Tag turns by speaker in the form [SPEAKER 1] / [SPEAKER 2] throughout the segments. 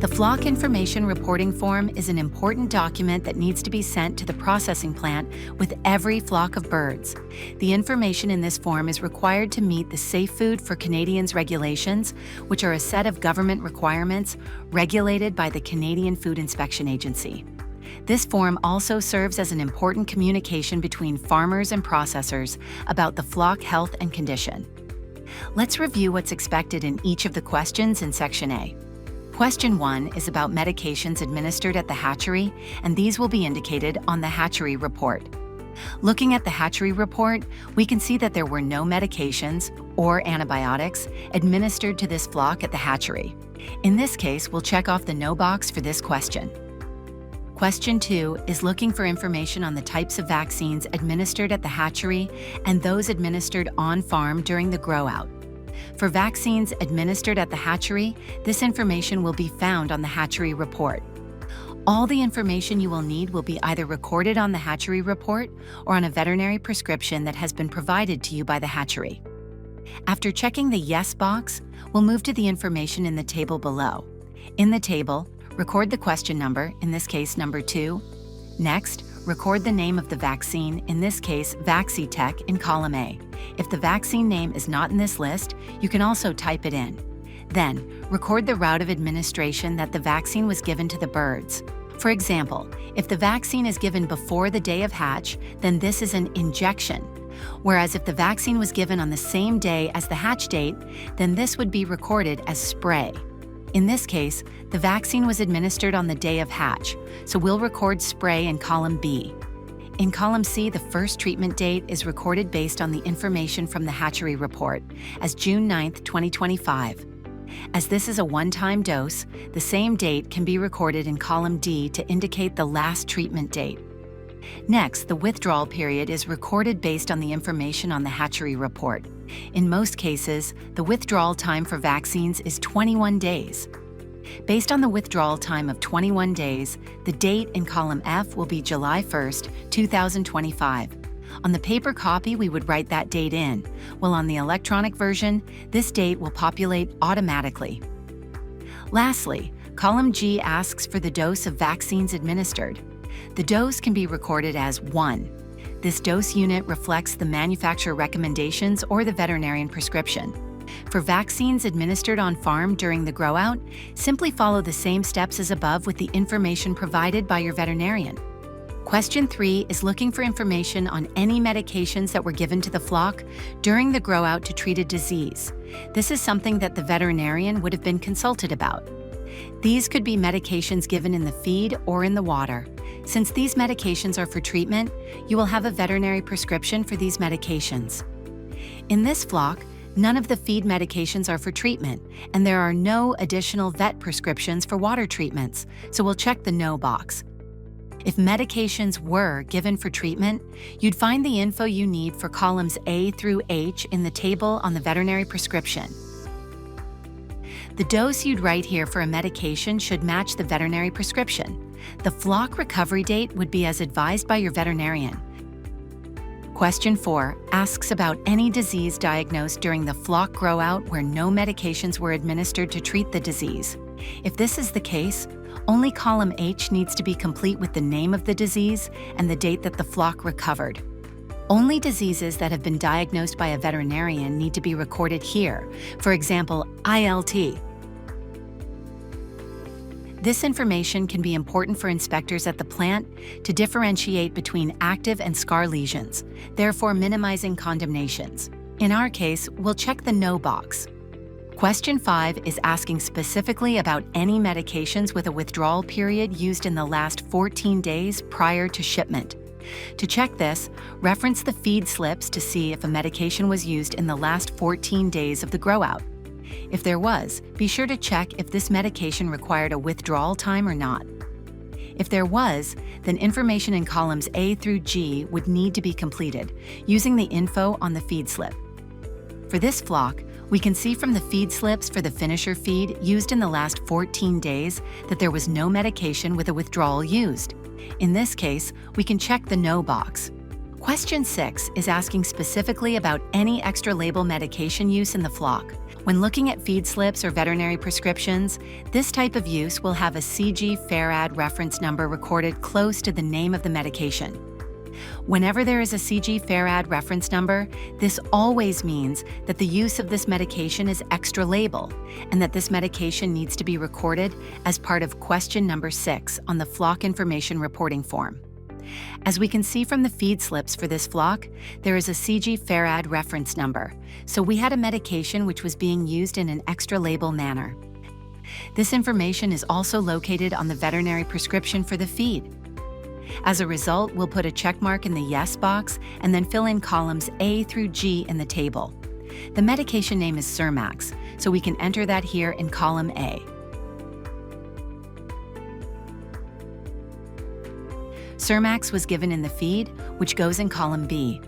[SPEAKER 1] The flock information reporting form is an important document that needs to be sent to the processing plant with every flock of birds. The information in this form is required to meet the Safe Food for Canadians regulations, which are a set of government requirements regulated by the Canadian Food Inspection Agency. This form also serves as an important communication between farmers and processors about the flock health and condition. Let's review what's expected in each of the questions in Section A. Question 1 is about medications administered at the hatchery, and these will be indicated on the hatchery report. Looking at the hatchery report, we can see that there were no medications or antibiotics administered to this flock at the hatchery. In this case, we'll check off the no box for this question. Question 2 is looking for information on the types of vaccines administered at the hatchery and those administered on-farm during the grow-out. For vaccines administered at the hatchery, this information will be found on the hatchery report. All the information you will need will be either recorded on the hatchery report or on a veterinary prescription that has been provided to you by the hatchery. After checking the Yes box, we'll move to the information in the table below. In the table, record the question number, in this case number 2. Next, record the name of the vaccine, in this case Vaccitech, in column A. If the vaccine name is not in this list, you can also type it in. Then, record the route of administration that the vaccine was given to the birds. For example, if the vaccine is given before the day of hatch, then this is an injection. Whereas if the vaccine was given on the same day as the hatch date, then this would be recorded as spray. In this case, the vaccine was administered on the day of hatch, so we'll record spray in column B. In column C, the first treatment date is recorded based on the information from the hatchery report as June 9, 2025. As this is a one-time dose, the same date can be recorded in column D to indicate the last treatment date. Next, the withdrawal period is recorded based on the information on the hatchery report. In most cases, the withdrawal time for vaccines is 21 days. Based on the withdrawal time of 21 days, the date in column F will be July 1, 2025. On the paper copy, we would write that date in, while on the electronic version, this date will populate automatically. Lastly, column G asks for the dose of vaccines administered. The dose can be recorded as 1. This dose unit reflects the manufacturer recommendations or the veterinarian prescription. For vaccines administered on farm during the grow-out, simply follow the same steps as above with the information provided by your veterinarian. Question 3 is looking for information on any medications that were given to the flock during the grow-out to treat a disease. This is something that the veterinarian would have been consulted about. These could be medications given in the feed or in the water. Since these medications are for treatment, you will have a veterinary prescription for these medications. In this flock, none of the feed medications are for treatment, and there are no additional vet prescriptions for water treatments, so we'll check the No box. If medications were given for treatment, you'd find the info you need for columns A through H in the table on the veterinary prescription. The dose you'd write here for a medication should match the veterinary prescription. The flock recovery date would be as advised by your veterinarian. Question 4 asks about any disease diagnosed during the flock grow-out where no medications were administered to treat the disease. If this is the case, only column H needs to be complete with the name of the disease and the date that the flock recovered. Only diseases that have been diagnosed by a veterinarian need to be recorded here, for example, ILT. This information can be important for inspectors at the plant to differentiate between active and scar lesions, therefore minimizing condemnations. In our case, we'll check the No box. Question 5 is asking specifically about any medications with a withdrawal period used in the last 14 days prior to shipment. To check this, reference the feed slips to see if a medication was used in the last 14 days of the grow-out. If there was, be sure to check if this medication required a withdrawal time or not. If there was, then information in columns A through G would need to be completed, using the info on the feed slip. For this flock, we can see from the feed slips for the finisher feed used in the last 14 days that there was no medication with a withdrawal used. In this case, we can check the No box. Question 6 is asking specifically about any extra label medication use in the flock. When looking at feed slips or veterinary prescriptions, this type of use will have a CG FARAD reference number recorded close to the name of the medication. Whenever there is a CG FARAD reference number, this always means that the use of this medication is extra label and that this medication needs to be recorded as part of question number 6 on the flock information reporting form. As we can see from the feed slips for this flock, there is a CG FARAD reference number, so we had a medication which was being used in an extra label manner. This information is also located on the veterinary prescription for the feed. As a result, we'll put a check mark in the Yes box and then fill in columns A through G in the table. The medication name is Surmax, so we can enter that here in column A. Surmax was given in the feed, which goes in column B.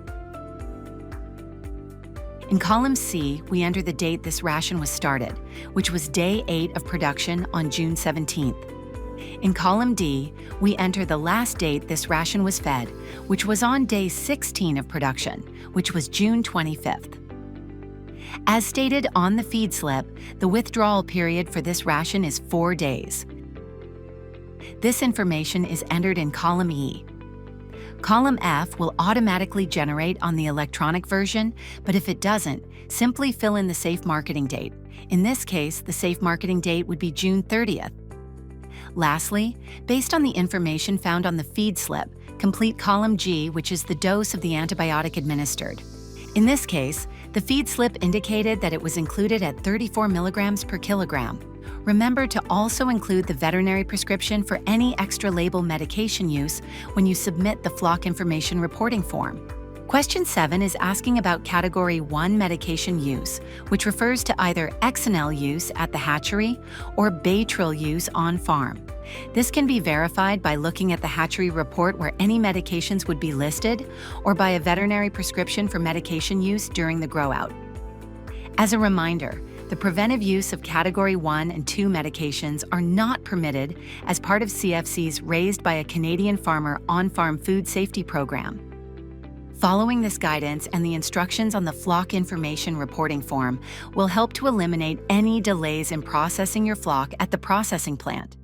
[SPEAKER 1] In column C, we enter the date this ration was started, which was day 8 of production on June 17th. In column D, we enter the last date this ration was fed, which was on day 16 of production, which was June 25th. As stated on the feed slip, the withdrawal period for this ration is 4 days. This information is entered in column E. Column F will automatically generate on the electronic version, but if it doesn't, simply fill in the safe marketing date. In this case, the safe marketing date would be June 30th. Lastly, based on the information found on the feed slip, complete column G, which is the dose of the antibiotic administered. In this case, the feed slip indicated that it was included at 34 milligrams per kilogram. Remember to also include the veterinary prescription for any extra label medication use when you submit the flock information reporting form. Question 7 is asking about Category 1 medication use, which refers to either Exenel use at the hatchery or Baytril use on farm. This can be verified by looking at the hatchery report where any medications would be listed, or by a veterinary prescription for medication use during the grow-out. As a reminder, the preventive use of Category 1 and 2 medications are not permitted as part of CFC's Raised by a Canadian Farmer on-farm food safety program. Following this guidance and the instructions on the flock information reporting form will help to eliminate any delays in processing your flock at the processing plant.